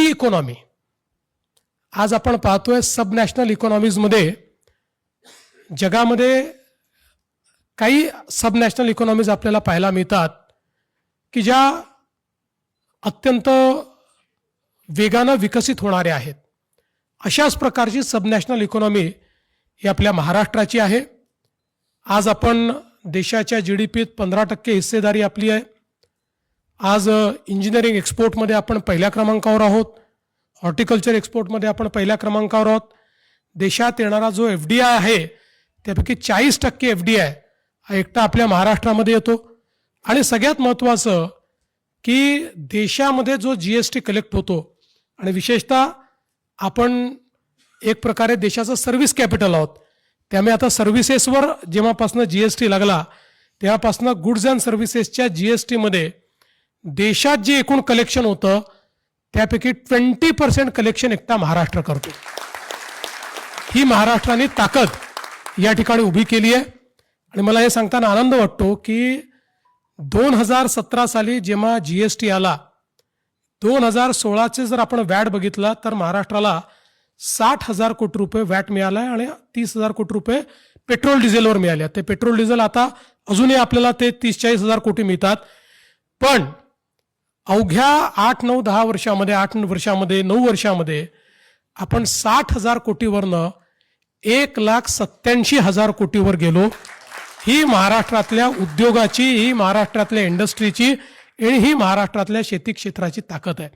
C economy आज आपण पाहतोय सब नॅशनल इकॉनॉमीजमध्ये जगामध्ये काही सब नॅशनल इकॉनॉमीज आपल्याला पाहायला मिळतात की ज्या अत्यंत वेगानं विकसित होणाऱ्या आहेत. अशाच प्रकारची सब नॅशनल इकॉनॉमी ही आपल्या महाराष्ट्राची आहे. आज आपण देशाच्या GDPत 15% हिस्सेदारी आपली आहे. आज इंजिनिअरिंग एक्सपोर्टमध्ये आपण पहिल्या क्रमांकावर आहोत. हॉर्टिकल्चर एक्सपोर्टमध्ये आपण पहिल्या क्रमांकावर आहोत. देशात येणारा जो FDI आहे त्यापैकी 40% FDI हा एकटा आपल्या महाराष्ट्रामध्ये येतो. आणि सगळ्यात महत्त्वाचं की देशामध्ये जो GST कलेक्ट होतो आणि विशेषतः आपण एक प्रकारे देशाचं सर्व्हिस कॅपिटल आहोत, त्यामुळे आता सर्व्हिसेसवर जेव्हापासून GST लागला तेव्हापासून गुड्स अँड सर्व्हिसेसच्या GSTमध्ये देशात जे एकूण कलेक्शन होतं त्यापैकी 20% कलेक्शन एकटा महाराष्ट्र करतो. ही महाराष्ट्राने ताकद या ठिकाणी उभी केली आहे. आणि मला हे सांगताना आनंद वाटतो की 2017 साली जेव्हा GST आला, 2016चे जर आपण वॅट बघितला तर महाराष्ट्राला 60,000 कोटी रुपये वॅट मिळाला आहे आणि 30,000 कोटी रुपये पेट्रोल डिझेलवर मिळाले. ते पेट्रोल डिझेल आता अजूनही आपल्याला ते 30-40,000 कोटी मिळतात. पण अवघ्या 8-9-10 वर्षामध्ये 9 वर्षामध्ये आपण 60,000 कोटीवरनं 1,87,000 कोटीवर गेलो. ही महाराष्ट्रातल्या उद्योगाची, ही महाराष्ट्रातल्या इंडस्ट्रीची आणि ही महाराष्ट्रातल्या शेती क्षेत्राची ताकद आहे.